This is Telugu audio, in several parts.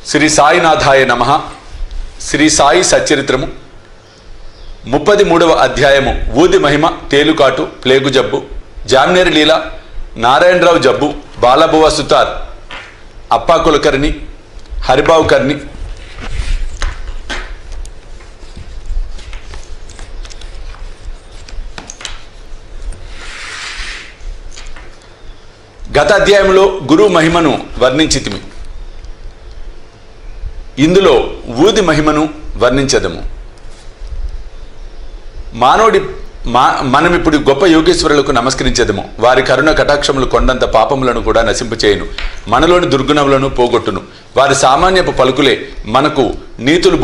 శ్రీ సాయినాథాయ నమః. శ్రీ సాయి సచ్చరిత్రము 33వ అధ్యాయము. ఊది మహిమ, తేలుకాటు, ప్లేగు జబ్బు, జామ్నేరి లీల, నారాయణరావు జబ్బు, బాలబువ సుతార్, అప్పా కులకర్ణి, హరిబావు కర్ణి. గత అధ్యాయంలో గురువు మహిమను వర్ణించితిమి. ఇందులో ఊది మహిమను వర్ణించదము. మనమిప్పుడు గొప్ప యోగేశ్వరులకు నమస్కరించదము. వారి కరుణ కటాక్షములు కొండంత పాపములను కూడా నశింపచేయును, మనలోని దుర్గుణములను పోగొట్టును. వారి సామాన్యపు పలుకులే మనకు నీతులు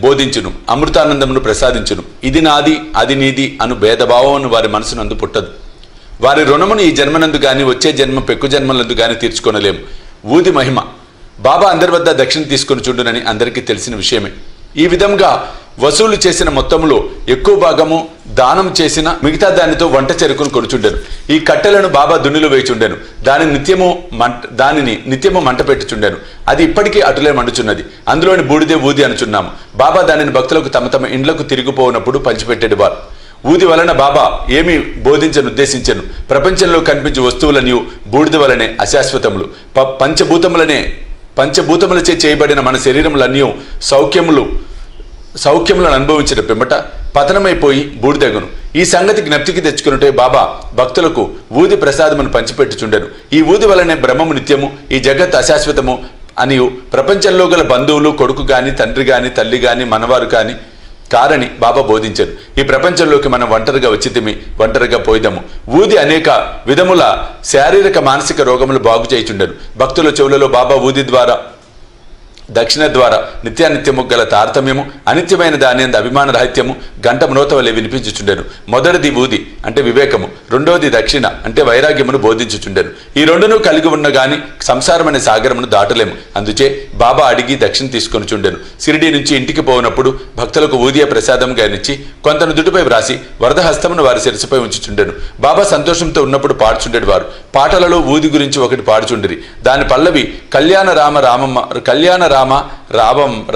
బోధించును, అమృతానందమును ప్రసాదించును. ఇది నాది, అది నీది అను భేదభావమును వారి మనసునందు పుట్టదు. వారి రుణమును ఈ జన్మనందు గాని వచ్చే జన్మ పెక్కు జన్మలందు గాని తీర్చుకొనలేము. ఊది మహిమ. బాబా అందరి వద్ద దక్షిణ తీసుకొని చూడునని అందరికీ తెలిసిన విషయమే. ఈ విధంగా వసూలు చేసిన మొత్తములో ఎక్కువ భాగము దానం చేసిన, మిగతా దానితో వంట చెరుకును కొనుచుండెను. ఈ కట్టెలను బాబా దున్నిలో వేయుచుండెను. దానిని నిత్యము మంట పెట్టుచుండెను. అది ఇప్పటికీ అటులే మండుచున్నది. అందులోని బూడిదే ఊది అనుచున్నాము. బాబా దానిని భక్తులకు తమ తమ ఇండ్లకు తిరిగిపోయినప్పుడు పంచిపెట్టేటివారు. ఊది వలన బాబా ఏమి బోధించనుద్దేశించను? ప్రపంచంలో కనిపించే వస్తువులనియు బూడిద వలనే అశాశ్వతములు. పంచభూతములచే చేయబడిన మన శరీరములన్నీ సౌఖ్యములను అనుభవించిన పిమ్మట పతనమైపోయి బూడిదగును. ఈ సంగతి జ్ఞప్తికి తెచ్చుకున్నట్టే బాబా భక్తులకు ఊది ప్రసాదమును పంచిపెట్టుచుండెను. ఈ ఊది వలనే బ్రహ్మము నిత్యము, ఈ జగత్ అశాశ్వతము అనియు ప్రపంచంలో గల బంధువులు, కొడుకు గాని, తండ్రి గాని, తల్లి గాని, మనవారు కాని కారని బాబా బోధించారు. ఈ ప్రపంచంలోకి మనం ఒంటరిగా వచ్చితిమి, ఒంటరిగా పోయిదము. ఊది అనేక విధముల శారీరక మానసిక రోగములు బాగు చేయుచుండెను. భక్తుల చెవులలో బాబా ఊది ద్వారా, దక్షిణ ద్వారా నిత్యానిత్యము గల తారతమ్యము, అనిత్యమైన దాని అందు అభిమాన రాహిత్యము గంట మ్రోతవలే వినిపించుచుండెను. మొదటిది ఊది అంటే వివేకము, రెండోది దక్షిణ అంటే వైరాగ్యమును బోధించుచుండెను. ఈ రెండును కలిగి ఉన్న గాని సంసారం అనే సాగరమును దాటలేము. అందుచే బాబా అడిగి దక్షిణ తీసుకొని చుండెను. షిరిడీ నుంచి ఇంటికి పోయినప్పుడు భక్తులకు ఊదియ ప్రసాదం గానిచ్చి కొంతను దుటిపై వ్రాసి వరద హస్తమును వారి శిరసుపై ఉంచుచుండెను. బాబా సంతోషంతో ఉన్నప్పుడు పాడుచుండేడు వారు. పాటలలో ఊది గురించి ఒకటి పాడుచుండిరి. దాని పల్లవి కళ్యాణ రామ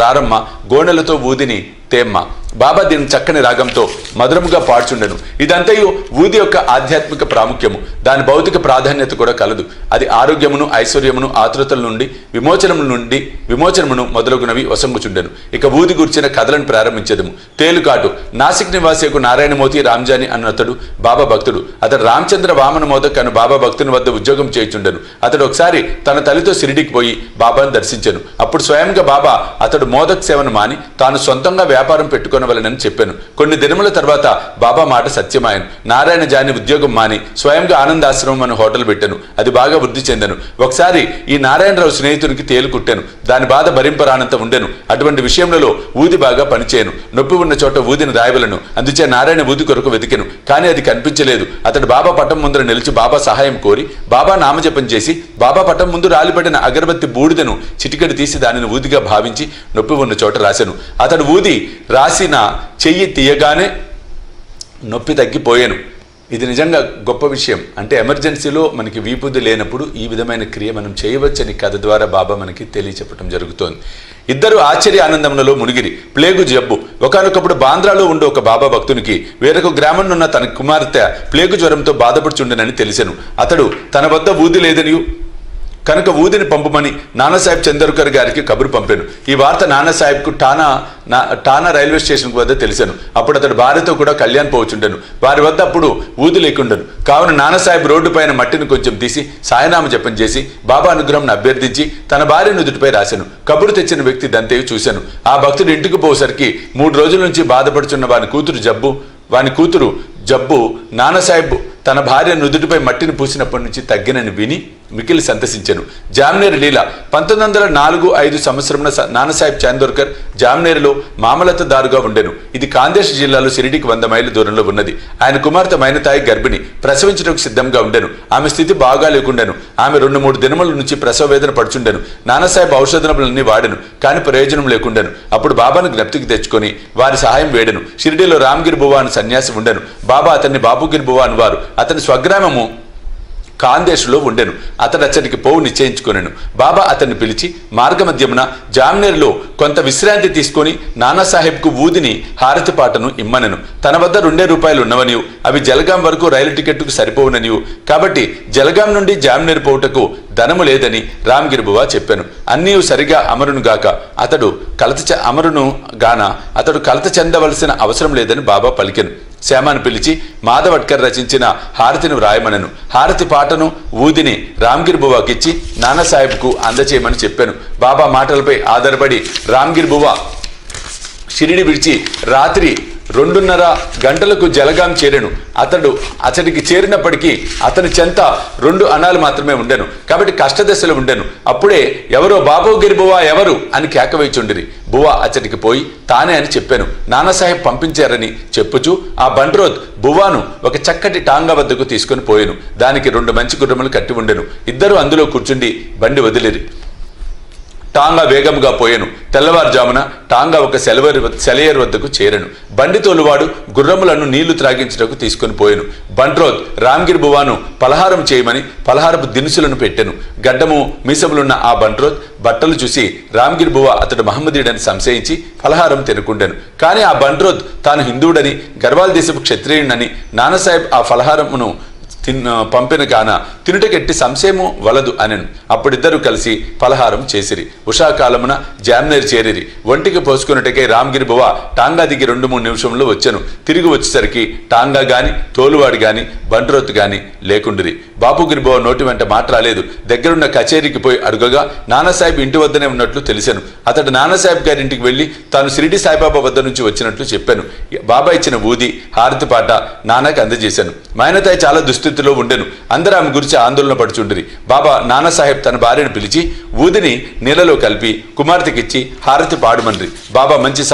రారమ్మ గోనెలతో ఊదిని తేమ్మ. బాబా దీని చక్కని రాగంతో మధురముగా పాడుచుండెను. ఇదంతయు ఊది యొక్క ఆధ్యాత్మిక ప్రాముఖ్యము. దాని భౌతిక ప్రాధాన్యత కూడా కలదు. అది ఆరోగ్యమును, ఐశ్వర్యమును, ఆతృతల నుండి విమోచనమును మొదలగునవి వసంగుచుండెను. ఇక ఊది గుర్చిన కథలను ప్రారంభించదము. తేలుకాటు. నాసిక్ నివాసికు నారాయణమూర్తి రామ్జాని అన్నతడు బాబా భక్తుడు. అతడు రామచంద్ర వామన మోదక్ అను బాబా భక్తుని వద్ద ఉద్యోగం చేయుచుండెను. అతడు ఒకసారి తన తల్లితో షిరిడీకి పోయి బాబాను దర్శించెను. అప్పుడు స్వయంగా బాబా అతడు మోదక్ సేవను మాని తాను సొంతంగా వ్యాపారం పెట్టుకొనవలెనని చెప్పాను. కొన్ని దినముల తర్వాత బాబా మాట సత్యమాయను. నారాయణ జాని ఉద్యోగం మాని స్వయంగా ఆనందాశ్రమం అని హోటల్ పెట్టాను. అది బాగా వృద్ధి చెందను. ఒకసారి ఈ నారాయణరావు స్నేహితునికి తేలు కుట్టాను. దాని బాధ భరింపరానంత ఉండెను. అటువంటి విషయంలో ఊది బాగా పనిచేయను. నొప్పి ఉన్న చోట ఊదిని రాయవలను. అందుచే నారాయణ ఊది కొరకు వెతికెను. కానీ అది కనిపించలేదు. అతడు బాబా పటం ముందర నిలిచి బాబా సహాయం కోరి బాబా నామజపం చేసి బాబా పటం ముందు రాలిపడిన అగరబత్తి బూడిదను చిటికెడు తీసి దానిని ఊదిగా భావించి నొప్పి ఉన్న చోట రాశాను. అతడు ఊది రాసిన చెయ్యి తీయగానే నొప్పి తగ్గిపోయాను. ఇది నిజంగా గొప్ప విషయం. అంటే ఎమర్జెన్సీలో మనకి వీపుది లేనప్పుడు ఈ విధమైన క్రియ మనం చేయవచ్చని కథ ద్వారా బాబా మనకి తెలియచెప్పడం జరుగుతోంది. ఇద్దరు ఆశ్చర్య ఆనందములలో మునిగిరి. ప్లేగు జబ్బు. ఒకనొకప్పుడు బాంద్రాలో ఉండే ఒక బాబా భక్తునికి వేరొక గ్రామంలో ఉన్న తన కుమార్తె ప్లేగు జ్వరంతో బాధపడుచుండెనని తెలిసెను. అతడు తన వద్ద ఊది లేదనియు కనుక ఊదిని పంపమని నానాసాహెబ్ చందర్కర్ గారికి కబురు పంపాను. ఈ వార్త నానాసాహెబ్కు టానా రైల్వే స్టేషన్ వద్ద తెలిసాను. అప్పుడు అతడు భార్యతో కూడా కళ్యాణ్ పోవచ్చుండెను. వారి వద్ద అప్పుడు ఊది లేకుండెను. కావున నానాసాహెబ్ రోడ్డు పైన మట్టిని కొంచెం తీసి సాయనామ జపం చేసి బాబా అనుగ్రహం అభ్యర్థించి తన భార్య నుదుటిపై రాశాను. కబురు తెచ్చిన వ్యక్తి దంతేయు చూశాను. ఆ భక్తుడు ఇంటికి పోసరికి 3 రోజుల నుంచి బాధపడుచున్న వాని కూతురు జబ్బు నానాసాహెబ్ తన భార్య నుదుటిపై మట్టిని పూసినప్పటి నుంచి తగ్గినని విని మికిలి సంతసించెను. జామ్నేరి లీల. 1904-05 సంవత్సరంలో నానాసాహెబ్ చాందోర్కర్ జామ్నేరిలో మామలతదారుగా ఉండెను. ఇది కాందేశ్ జిల్లాలో షిరిడీకి 100 మైళ్ళ దూరంలో ఉన్నది. ఆయన కుమార్తె మైనతాయి గర్భిణి, ప్రసవించడానికి సిద్ధంగా ఉండెను. ఆమె స్థితి బాగా లేకుండెను. ఆమె 2-3 దినముల నుంచి ప్రసవ వేదన పడుచుండెను. నానాసాహెబ్ ఔషధములన్నీ వాడెను, కానీ ప్రయోజనం లేకుండెను. అప్పుడు బాబాను జ్ఞప్తికి తెచ్చుకొని వారి సహాయం వేడెను. షిరిడీలో రామ్గిరి బువా అని సన్యాసి ఉండెను. బాబా అతన్ని బాబుగిరి బువా అని వారు. అతని స్వగ్రామము కాందేశులో ఉండెను. అతడు అతడికి పోవు నిశ్చయించుకొనెను. బాబా అతన్ని పిలిచి మార్గమధ్యమున జామ్నేర్లో కొంత విశ్రాంతి తీసుకొని నానాసాహెబ్కు ఊదిని హారతి పాటను ఇమ్మనెను. తన వద్ద ₹2 ఉన్నవనియు అవి జలగాం వరకు రైలు టికెట్కు సరిపోవుననియు కాబట్టి జలగాం నుండి జామ్నేర్ పోవుటకు ధనము లేదని రామ్గిరి బువా చెప్పాను. అన్నీ సరిగా అమరును గాక అతడు కలత చెందవలసిన అవసరం లేదని బాబా పలికెను. శ్యామాను పిలిచి మాధవట్కర్ రచించిన హారతిని వ్రాయమనను. హారతి పాటను ఊదిని రామ్గిరి బువాకిచ్చి నానాసాహెబ్కు అందచేయమని చెప్పాను. బాబా మాటలపై ఆధారపడి రామ్గిరి బువా షిరిడి విడిచి రాత్రి 2:30 గంటలకు జలగాం చేరెను. అతడికి చేరినప్పటికీ అతని చెంత 2 అణాలు మాత్రమే ఉండెను. కాబట్టి కష్టదశలో ఉండెను. అప్పుడే ఎవరో బాబుగిరి బువా ఎవరు అని కేకవేచుండిరి. బువా అతడికి పోయి తానే అని చెప్పాను. నానాసాహెబ్ పంపించారని చెప్పుచూ ఆ బండ్రోద్ బువాను ఒక చక్కటి టాంగా వద్దకు తీసుకుని పోయాను. దానికి 2 మంచి గుర్రములు కట్టి ఉండెను. ఇద్దరు అందులో కూర్చుండి బండి వదిలిరి. టాంగా వేగముగా పోయెను. తెల్లవారుజామున టాంగా ఒక సెలయర్ వద్దకు చేరెను. బండి తోలువాడు గుర్రములను నీళ్లు త్రాగించుటకు తీసుకుని పోయెను. బండ్రోద్ రామ్గిరి బువాను పలహారం చేయమని పలహారపు దినుసులను పెట్టెను. గడ్డము మీసములున్న ఆ బండ్రోద్ బట్టలు చూసి రామ్గిరి బువా అతడు మహమ్మదీయుడని సంశయించి పలహారం తినకుండెను. కానీ ఆ బండ్రోద్ తాను హిందువుడని గర్వాల్ దేశపు క్షత్రియుడని నానాసాహెబ్ ఆ పలహారమును పంపిన కాన తినుటకెట్టి సంశయము వలదు అనెను. అప్పుడిద్దరూ కలిసి పలహారం చేసిరి. ఉషాకాలమున జామ్నేర్ చేరిరి. ఒంటికి పోసుకున్నట్టుకే రామ్గిరి బువా టాంగా దిగి 2-3 నిమిషంలో వచ్చెను. తిరిగి వచ్చేసరికి టాంగా గాని తోలువాడు గాని బండ్రోత్ గాని లేకుండిరి. బాపుగిరి బువా నోటి వెంట మాట రాలేదు. దగ్గరున్న కచేరీకి పోయి అడుగగా నానాసాహెబ్ ఇంటి వద్దనే ఉన్నట్లు తెలిసాను. అతడు నానాసాహెబ్ గారి ఇంటికి వెళ్లి తాను షిరిడి సాయిబాబా వద్ద నుంచి వచ్చినట్లు చెప్పాను. బాబా ఇచ్చిన ఊది హారతి పాట నానాకి అందజేశాను. మైనతాయి చాలా దుస్థితిలో ఉండెను. అందరూ ఆమె గురించి ఆందోళన పడుచుండిరి. బాబా నానాసాహెబ్ తన భార్యను పిలిచి ఊదిని నీళ్ళలో కలిపి కుమార్తెకిచ్చి హారతి పాడుమన్రి. బాబా మంచి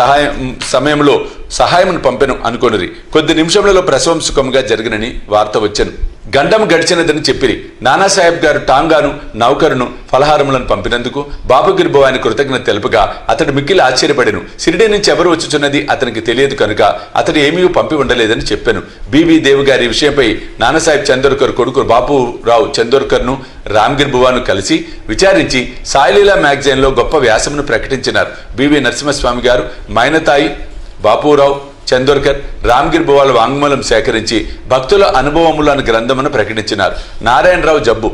సమయంలో సహాయమును పంపెను అనుకొనిరి. కొద్ది నిమిషములలో ప్రసవం సుఖంగా జరిగినని వార్త వచ్చెను. గండం గడిచినదని చెప్పిరి. నానాసాహెబ్ గారు టాంగాను నౌకరును ఫలహారములను పంపినందుకు బాపుగిరి బువా ఆయన కృతజ్ఞత తెలుపగా అతడు మిక్కిలి ఆశ్చర్యపడెను. షిరిడి నుంచి ఎవరు వచ్చుచున్నది అతనికి తెలియదు కనుక అతడు ఏమీ పంపి ఉండలేదని చెప్పాను. బివి దేవి గారి విషయంపై నానాసాహెబ్ చందోర్కర్ కొడుకు బాపురావు చందోర్కర్ను రామ్గిరి బువాను కలిసి విచారించి సాయిలీలా మ్యాగజైన్లో గొప్ప వ్యాసమును ప్రకటించినారు. బివి నరసింహస్వామి గారు మైనతాయి బాపురావు చందోర్కర్ రామ్గిరి బువాల వాంగ్మూలం సేకరించి భక్తుల అనుభవములు అనే గ్రంథమును ప్రకటించినారు. నారాయణరావు జబ్బు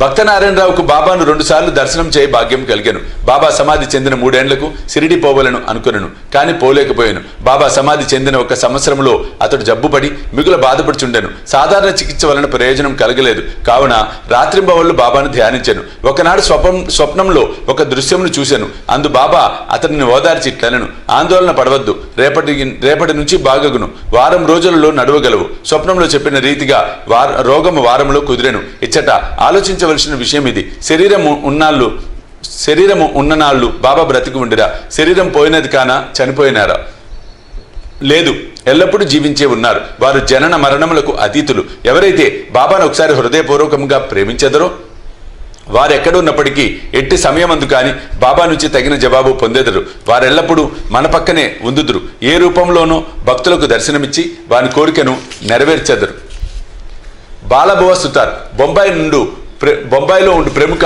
భక్త నారాయణరావుకు బాబాను 2 సార్లు దర్శనం చేయి భాగ్యం కలిగాను. బాబా సమాధి చెందిన 3 ఏళ్లకు షిరిడి పోవలను అనుకున్నాను. కానీ పోలేకపోయాను. బాబా సమాధి చెందిన 1 సంవత్సరంలో అతడు జబ్బుపడి మిగుల బాధపడుచుండెను. సాధారణ చికిత్స వలన ప్రయోజనం కలగలేదు. కావున రాత్రింబవళ్ళు బాబాను ధ్యానించాను. ఒకనాడు స్వప్నంలో ఒక దృశ్యమును చూశాను. అందు బాబా అతడిని ఓదార్చి ఇట్లనెను, ఆందోళన పడవద్దు, రేపటి నుంచి బాగగును, వారం రోజులలో నడవగలవు. స్వప్నంలో చెప్పిన రీతిగా రోగము వారంలో కుదిరెను. ఇచ్చట ఆలోచించవలసిన విషయం ఇది. శరీరము ఉన్ననాళ్ళు బాబా బ్రతికి ఉండిరా? శరీరం పోయినది కానా చనిపోయినారా? లేదు, ఎల్లప్పుడూ జీవించే ఉన్నారు. వారు జనన మరణములకు అతీతులు. ఎవరైతే బాబాను ఒకసారి హృదయపూర్వకంగా ప్రేమించెదరో వారెక్కడున్నప్పటికీ ఎట్టి సమయమందు కానీ బాబా నుంచి తగిన జవాబు పొందేదరు. వారెల్లప్పుడూ మన పక్కనే ఉందుదురు. ఏ రూపంలోనూ భక్తులకు దర్శనమిచ్చి వారి కోరికను నెరవేర్చెదరు. బాలబువ సుతార్ బొంబాయిలో ఉండు ప్రముఖ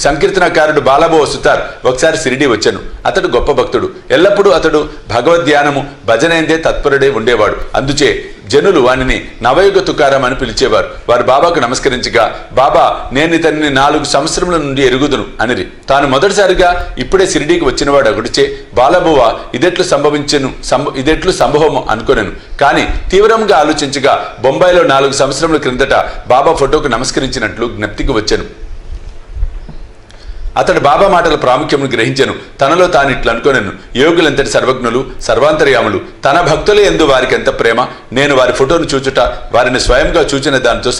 సంకీర్తనకారుడు బాలబువ సుతార్ ఒకసారి షిరిడి వచ్చాను. అతడు గొప్ప భక్తుడు. ఎల్లప్పుడూ అతడు భగవద్ధ్యానము భజనేందే తత్పరుడే ఉండేవాడు. అందుచే జనులు వానిని నవయుగ తుకారం అని పిలిచేవారు. వారు బాబాకు నమస్కరించగా, బాబా నేను ఇతన్ని 4 సంవత్సరముల నుండి ఎరుగుదును అనిరి. తాను మొదటిసారిగా ఇప్పుడే షిరిడీకి వచ్చినవాడు అగుడిచే బాలబువ ఇదెట్లు సంభవము అనుకొనెను. కానీ తీవ్రంగా ఆలోచించగా బొంబాయిలో 4 సంవత్సరముల క్రిందట బాబా ఫోటోకు నమస్కరించినట్లు జ్ఞప్తికి వచ్చాను. అతడు బాబా మాటల ప్రాముఖ్యమును గ్రహించెను. తనలో తాను ఇట్లు అనుకొనెను, యోగులంతటి సర్వజ్ఞులు సర్వాంతర్యాములు, తన భక్తుల యందు వారికి ఎంత ప్రేమ. నేను వారి ఫోటోను చూచుట వారిని స్వయంగా చూచిన దానితో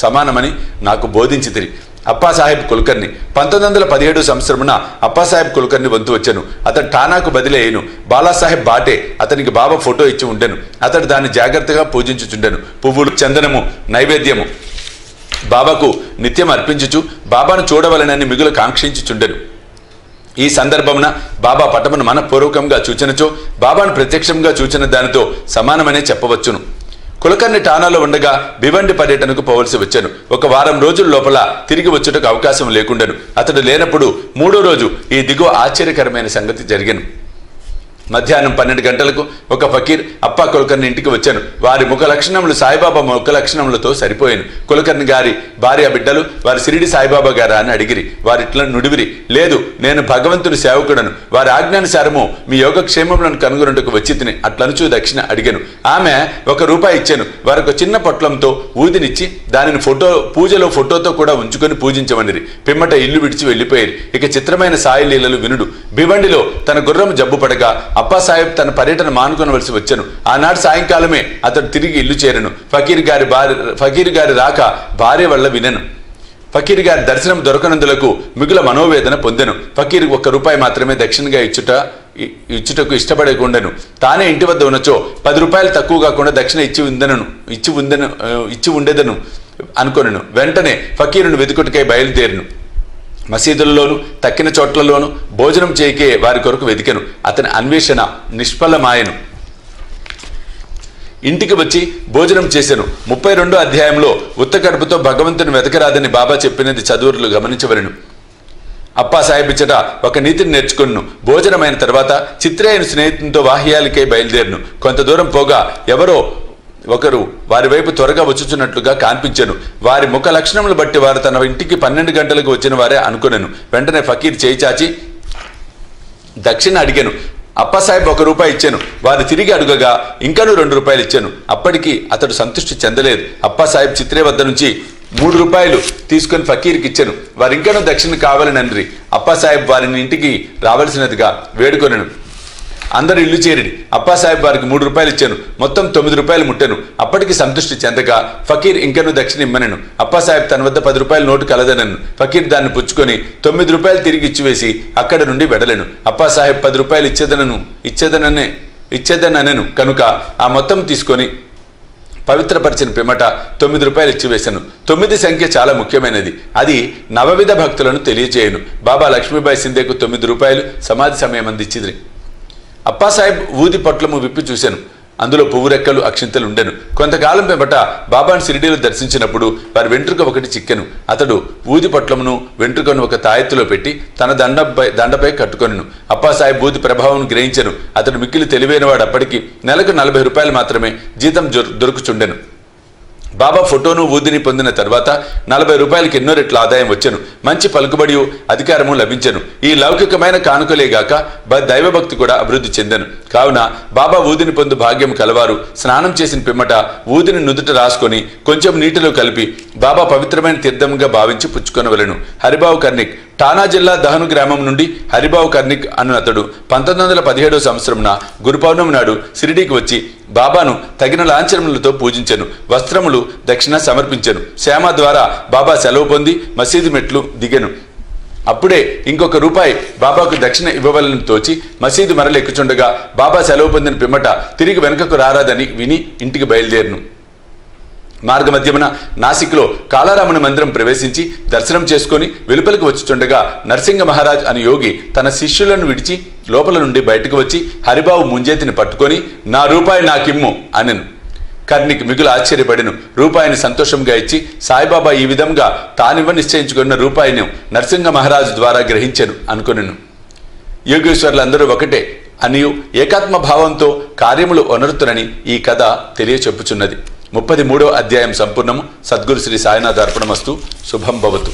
సమానమని నాకు బోధించితిరి. అప్పాసాహెబ్ కుల్కర్ని 1917 సంవత్సరమున అప్పాసాహెబ్ కుల్కర్ని వంతు వచ్చెను. అతడు ఠానాకు బదిలీ అయ్యను. బాలాసాహెబ్ బాటే అతనికి బాబా ఫోటో ఇచ్చి ఉండెను. అతడు దాన్ని జాగ్రత్తగా పూజించుచుండెను. పువ్వులు, చందనము, నైవేద్యము బాబాకు నిత్యం అర్పించుచు బాబాను చూడవలనని మిగులు కాంక్షించుచుండెను. ఈ సందర్భమున బాబా పటమును మనపూర్వకంగా చూచినచో బాబాను ప్రత్యక్షంగా చూచిన దానితో సమానమనే చెప్పవచ్చును. కులకర్ణి ఠానాలో ఉండగా భివండి పర్యటనకు పోవలసి వచ్చాను. ఒక వారం రోజుల లోపల తిరిగి వచ్చుటకు అవకాశం లేకుండాను. అతడు లేనప్పుడు 3వ రోజు ఈ దిగువ ఆశ్చర్యకరమైన సంగతి జరిగాను. మధ్యాహ్నం 12 గంటలకు ఒక ఫకీర్ అప్పా కులకర్ణి ఇంటికి వచ్చాను. వారి ముఖ లక్షణములు సాయిబాబా ముఖ లక్షణములతో సరిపోయాను. కులకర్ణి గారి భార్య బిడ్డలు వారి సిరిడి సాయిబాబా గారా అని అడిగిరి. వారిట్లా నుడివిరి, లేదు, నేను భగవంతుని సేవకుడను, వారి ఆజ్ఞానుసారము మీ యోగక్షేమములను కనుగొనుటకు వచ్చి తిని అట్లనుచూ దక్షిణ అడిగాను. ఆమె ₹1 ఇచ్చాను. వారికి చిన్న పొట్లంతో ఊదినిచ్చి దానిని పూజలో ఫోటోతో కూడా ఉంచుకొని పూజించమనిరి. పిమ్మట ఇల్లు విడిచి వెళ్లిపోయారు. ఇక చిత్రమైన సాయి లీలలు వినుడు. భివండిలో తన గుర్రం జబ్బు పడగా అప్పాసాహెబ్ తన పర్యటన మానుకొనవలసి వచ్చాను. ఆనాడు సాయంకాలమే అతడు తిరిగి ఇల్లు చేరను. ఫకీర్ గారి రాక భార్య వల్ల వినను. ఫకీర్ గారి దర్శనం దొరకనందులకు మిగుల మనోవేదన పొందెను. ఫకీర్ ₹1 మాత్రమే దక్షిణగా ఇచ్చుటకు ఇష్టపడకుండాను. తానే ఇంటి వద్ద ఉన్నచో ₹10 తక్కువ కాకుండా దక్షిణ ఇచ్చి ఉండేదను అనుకొనెను. వెంటనే ఫకీరును వెతుకుటకై బయలుదేరును. మసీదులలోను తక్కిన చోట్లలోనూ భోజనం చేయకే వారి కొరకు వెతికెను. అతని అన్వేషణ నిష్ఫలమాయను. ఇంటికి వచ్చి భోజనం చేశాను. 32వ అధ్యాయంలో ఉత్త కడుపుతో భగవంతుని వెతకరాదని బాబా చెప్పినది చదువులు గమనించవలెను. అప్పాసాహెబ్ ఇచ్చట ఒక నీతిని నేర్చుకున్నాను. భోజనమైన తర్వాత చిత్రే అయిన స్నేహితునితో వాహ్యాలకై బయలుదేరును. కొంత దూరం పోగా ఎవరో ఒకరు వారి వైపు త్వరగా వచ్చుచున్నట్లుగా కనిపించాను. వారి ముఖ లక్షణములు బట్టి వారు తన ఇంటికి 12 గంటలకు వచ్చిన వారే అనుకున్నాను. వెంటనే ఫకీర్ చేయి చాచి దక్షిణ అడిగాను. అప్పాసాహెబ్ ₹1 ఇచ్చాను. వారు తిరిగి అడుగగా ఇంకనూ ₹2 ఇచ్చాను. అప్పటికి అతడు సంతృష్టి చెందలేదు. అప్పాసాహెబ్ చిత్రే వద్ద నుంచి ₹3 తీసుకుని ఫకీర్కి ఇచ్చాను. వారు ఇంకనూ దక్షిణ కావాలని అన్రి. అప్పాసాహెబ్ వారిని ఇంటికి రావాల్సినదిగా వేడుకొనెను. అందరు ఇల్లు చేరిడి. అప్పాసాహెబ్ వారికి ₹3 ఇచ్చాను. మొత్తం ₹9 ముట్టాను. అప్పటికి సంతృష్టి చెందగా ఫకీర్ ఇంకనూ దక్షిణ ఇమ్మనెను. అప్పాసాహెబ్ తన వద్ద ₹10 నోటు కలదనను. ఫకీర్ దాన్ని పుచ్చుకొని ₹9 తిరిగి ఇచ్చివేసి అక్కడ నుండి వెడలేను. అప్పాసాహెబ్ ₹10 ఇచ్చేదనను కనుక ఆ మొత్తం తీసుకొని పవిత్రపరిచిన పిమ్మట ₹9 ఇచ్చివేశాను. 9 సంఖ్య చాలా ముఖ్యమైనది. అది నవవిధ భక్తులను తెలియజేయను. బాబా లక్ష్మీబాయి సింధేకు ₹9 సమాధి సమయం అందించింది. అప్పాసాహెబ్ ఊది పొట్లము విప్పి చూశాను. అందులో పువ్వు రెక్కలు అక్షింతలు ఉండెను. కొంతకాలం పిమ్మట బాబాను షిరిడీలో దర్శించినప్పుడు వారి వెంట్రుక ఒకటి చిక్కెను. అతడు ఊది పొట్లమును వెంట్రుకను ఒక తాయెత్తులో పెట్టి తన దండపై కట్టుకొనెను. అప్పాసాహెబ్ ఊది ప్రభావం గ్రహించెను. అతడు మిక్కిలి తెలివైనవాడు. అప్పటికి నెలకు ₹40 మాత్రమే జీతం దొరుకుచుండెను. బాబా ఫోటోను ఊదిని పొందిన తర్వాత ₹40 ఎన్నో రెట్ల ఆదాయం వచ్చెను. మంచి పలుకుబడి అధికారము లభించెను. ఈ లౌకికమైన కానుకలేగాక దైవభక్తి కూడా అభివృద్ధి చెందెను. కావున బాబా ఊదిని పొందు భాగ్యం కలవారు స్నానం చేసిన పిమ్మట ఊదిని నుదుట రాసుకొని కొంచెం నీటిలో కలిపి బాబా పవిత్రమైన తీర్థంగా భావించి పుచ్చుకొనవలెను. హరిబాబు కర్ణిక్ ఠానా జిల్లా దహను గ్రామం నుండి హరిబాబు కర్ణిక్ అన్న అతడు 1917వ సంవత్సరంన గురు పౌర్ణమి నాడు షిరిడీకి వచ్చి బాబాను తగిన లాంఛనములతో పూజించెను. వస్త్రములు దక్షిణ సమర్పించెను. శ్యామ ద్వారా బాబా సెలవు పొంది మసీదు మెట్లు దిగెను. అప్పుడే ఇంకొక ₹1 బాబాకు దక్షిణ ఇవ్వవలని తోచి మసీదు మరలెక్కుచుండగా బాబా సెలవు పొందిన పిమ్మట తిరిగి వెనుకకు రారాదని విని ఇంటికి బయలుదేరును. మార్గమధ్యమున నాసిక్లో కాళారాముని మందిరం ప్రవేశించి దర్శనం చేసుకుని వెలుపలికి వచ్చుచుండగా నరసింగ మహారాజ్ అని యోగి తన శిష్యులను విడిచి లోపల నుండి బయటకు వచ్చి హరిబాబు ముంజేతిని పట్టుకొని నా ₹1 నాకిమ్ము అనెను. కర్ణిక్ మిగులు ఆశ్చర్యపడెను. ₹1 సంతోషంగా ఇచ్చి సాయిబాబా ఈ విధంగా తానివ్వ నిశ్చయించుకున్న ₹1 నరసింగ మహారాజు ద్వారా గ్రహించెను అనుకొనెను. యోగేశ్వర్లందరూ ఒకటే అనియు ఏకాత్మ భావంతో కార్యములు ఒనరుతునని ఈ కథ తెలియచెప్పుచున్నది. 33వ అధ్యాయం సంపూర్ణము. సద్గురు శ్రీ సాయినాథ్ అర్పణమస్తు. శుభం భవతు.